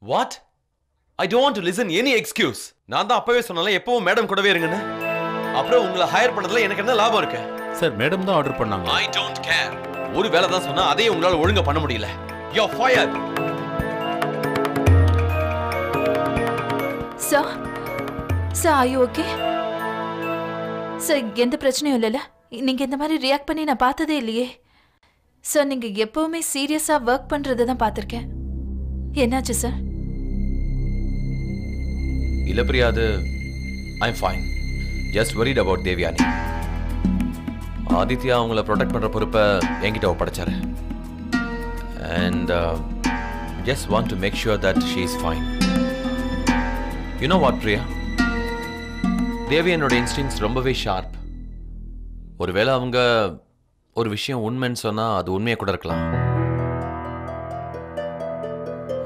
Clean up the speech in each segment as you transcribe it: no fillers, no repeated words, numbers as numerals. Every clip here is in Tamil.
What? I don't want to listen any excuse. நான் தான் அப்பவே சொன்னல எப்பவும் மேடம் கூடவே இருங்கன்னு. அப்புறம் உங்களை ஹையர் பண்ணதுல எனக்கு என்ன லாபம் இருக்கு? சார் மேடம் தான் ஆர்டர் பண்ணாங்க. I don't care. ஒரு வேளை தான் சொன்னா அதே உங்களால ஒழுங்கா பண்ண முடியல. You're fired. Sir, are you okay? Sir, எந்த பிரச்சனையும் இல்லைல்ல? நீங்க இந்த மாதிரி ரியாக்ட் பண்ணி நான் பார்த்ததே இல்லையே. சார் நீங்க எப்பவுமே சீரியஸா ஒர்க் பண்றதை தான் பார்த்திருக்கேன். என்னாச்சு சார்? இல்ல பிரியா, அது I'm fine. Just worried about Devayani. Aditya அவங்கள ப்ரொடெக்ட் பண்ற பொறுப்பை என்கிட்ட ஒப்படைச்சாரு. And just want to make sure that she is fine. You know what, Priya? தேவியானோட இன்ஸ்டிங்ஸ் ரொம்பவே ஷார்ப். ஒருவேளை அவங்க ஒரு விஷயம் உண்மைன்னு சொன்னா அது உண்மையா கூட இருக்கலாம்.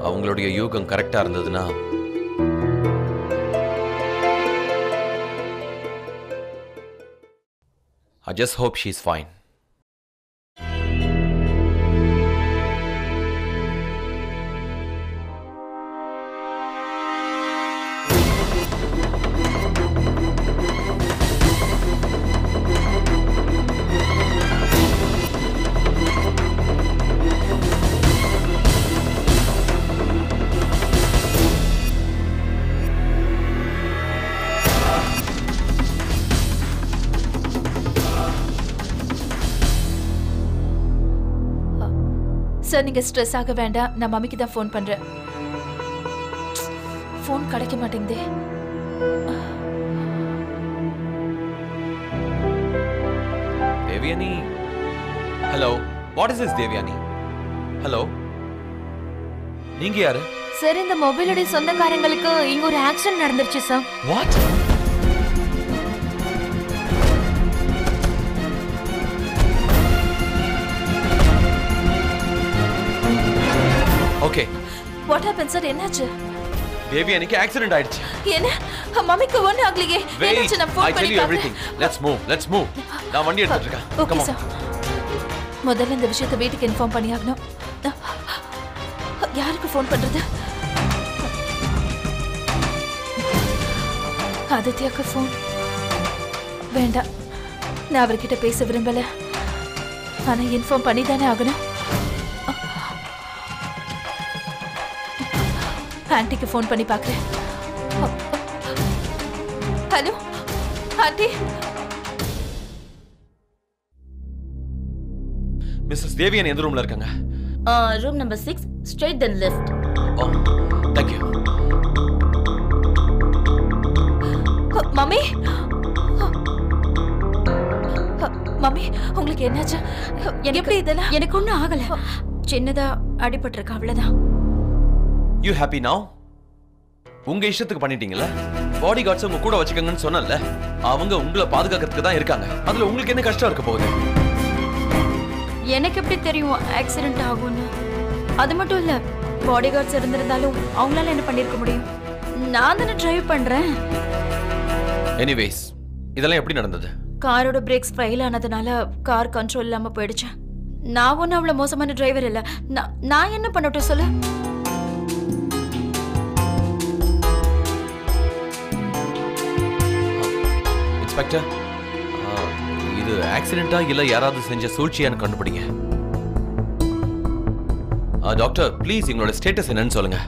அவங்களுடைய யூகம் கரெக்டா இருந்ததுன்னா I just hope she's fine. Sir நீங்க ஸ்ட்ரெஸ் ஆக வேண்டாம். நான் மம்மிக்கு தான் ஃபோன் பண்றேன். ஃபோன் கிடைக்க மாட்டேங்குதே. Devayani, hello. What is this Devayani? Hello, நீங்க யாரு? சார் இந்த மொபைலோட சொந்தக்காரங்களுக்கு இங்க ஒரு ஆக்சிடென்ட் நடந்துருச்சு sir. What? Okay. What happened sir? என்னாச்சு? தேவியானிக்கு ஆக்சிடென்ட் ஆயிடுச்சு. என்ன? மம்மிக்கு ஒண்ணு ஆகலையே. என்னாச்சு? நான் ஃபோன் பண்ணி I tell you everything. Let's move. நான் வண்டி எடுத்துட்டு இருக்கேன். Okay sir. முதல்ல இந்த விஷயத்தை வீட்டுக்கு இன்ஃபார்ம் பண்ணியாகணும். யாருக்கு ஃபோன் பண்றது? ஆதித்யாக்கு ஃபோன் வேண்டாம். நான் அவர்கிட்ட பேச விரும்பல. ஆனா இன்ஃபார்ம் பண்ணி தானே ஆகணும். ஆன்ட்டிக்கு ஃபோன் பண்ணி பார்க்குறேன். Hello aunty. மிஸ்ஸஸ் தேவியானி எந்த ரூம்ல இருக்காங்க? Room number 6 straight then left. ஓ, thank you. மம்மி, மம்மி உங்களுக்கு என்னாச்சு? எப்படி இதெல்லாம்? எனக்கு ஒன்றும் ஆகல. சின்னதா அடிபட்டிருக்கு, அவ்வளவுதான். You happy now? உங்க இஷ்டத்துக்கு பண்ணிட்டீங்கல்ல? பாடி கார்ட்ஸ் உங்க கூட வச்சுக்கங்கன்னு சொன்னல. அவங்க உங்களை பாதுகாக்கிறதுக்கு தான் இருக்காங்க. அதுல உங்களுக்கு என்ன கஷ்டம் இருக்க போகுது? எனக்கு எப்படி தெரியும் ஆக்சிடென்ட் ஆகும்னு? அது மட்டும் இல்ல, பாடி கார்ட்ஸ் இருந்திருந்தாலும் அவங்களால என்ன பண்ணிருக்க முடியும்? நான் தானே டிரைவ் பண்றேன். எனிவேஸ், இதெல்லாம் எப்படி நடந்தது? காரோட பிரேக்ஸ் ஃபெயில் ஆனதுனால கார் கண்ட்ரோல் இல்லாம போயிடுச்சு. நான் ஒன்னும் அவ்வளவு மோசமான டிரைவர் இல்ல. நான் என்ன பண்ணட்டும் சொல்லு? இன்ஸ்பெக்டர், இது ஆக்சிடென்ட்டா இல்ல யாராவது செஞ்ச சூழ்ச்சியான்னு கண்டுபிடிங்க. டாக்டர் ப்ளீஸ் இவங்களோட ஸ்டேட்டஸ் என்னன்னு சொல்லுங்க.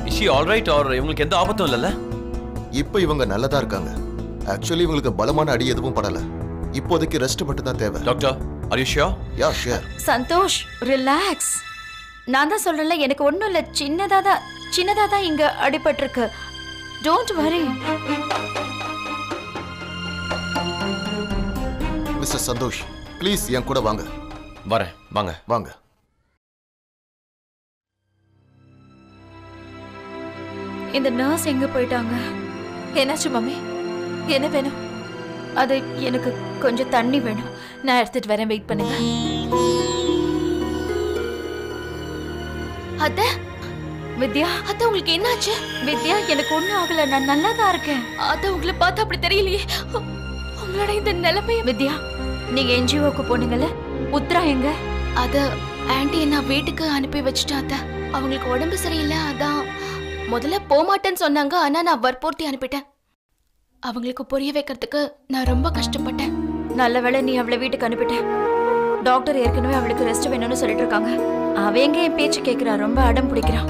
Is she all right or இவங்களுக்கு எந்த ஆபத்தும் இல்லைல்ல? இப்போ இவங்க நல்லதா இருக்காங்க. ஆக்சுவலி இவங்களுக்கு பலமான அடி எதுவும் படல. இப்போதைக்கு ரெஸ்ட் மட்டும் தான் தேவை. Doctor, are you sure? Yeah sure. Santosh, relax. நான் தான் சொல்றேன்ல, எனக்கு ஒன்றும் இல்லை. சின்னதா தான் இங்க அடிபட்டிருக்கு. Don't worry. Mister Santhosh, please என் கூட வாங்க. வரேன், வாங்க வாங்க. இந்த நர்ஸ் எங்க போயிட்டாங்க? என்னாச்சு மம்மி? என்ன வேணும்? அது எனக்கு கொஞ்சம் தண்ணி வேணும். நான் எடுத்துட்டு வரேன், வெயிட் பண்ணுங்க. அத்தை, வித்யா, அத்தை உங்களுக்கு என்னாச்சு? வித்யா, எனக்கு ஒண்ணும் ஆகல. நான் நல்லா தான் இருக்கேன். அத்தை உங்களை பார்த்தா அப்படி தெரியலையே. உங்களோட இந்த நிலைமை. வித்யா, நீங்க என்ஜிஓக்கு போனீங்கல்ல, உத்ரா எங்க? அத ஆன்ட்டி என்ன வீட்டுக்கு அனுப்பி வச்சுட்டாத்த. அவங்களுக்கு உடம்பு சரியில்லை, அதான் முதல்ல போமாட்டேன்னு சொன்னாங்க, ஆனா நான் வற்புறுத்தி அனுப்பிட்டேன். அவங்களுக்கு புரிய வைக்கிறதுக்கு நான் ரொம்ப கஷ்டப்பட்டேன். நல்ல வேளை நீ அவளை வீட்டுக்கு அனுப்பிட்ட. டாக்டர் ஏற்கனவே அவளுக்கு ரெஸ்ட் வேணும்னு சொல்லிட்டு இருக்காங்க. அவ எங்க என் பேச்சு கேட்கிறா, ரொம்ப அடம் பிடிக்கிறா.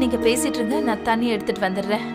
நீங்க பேசிட்டு இருங்க, நான் தண்ணி எடுத்துட்டு வந்துடுறேன்.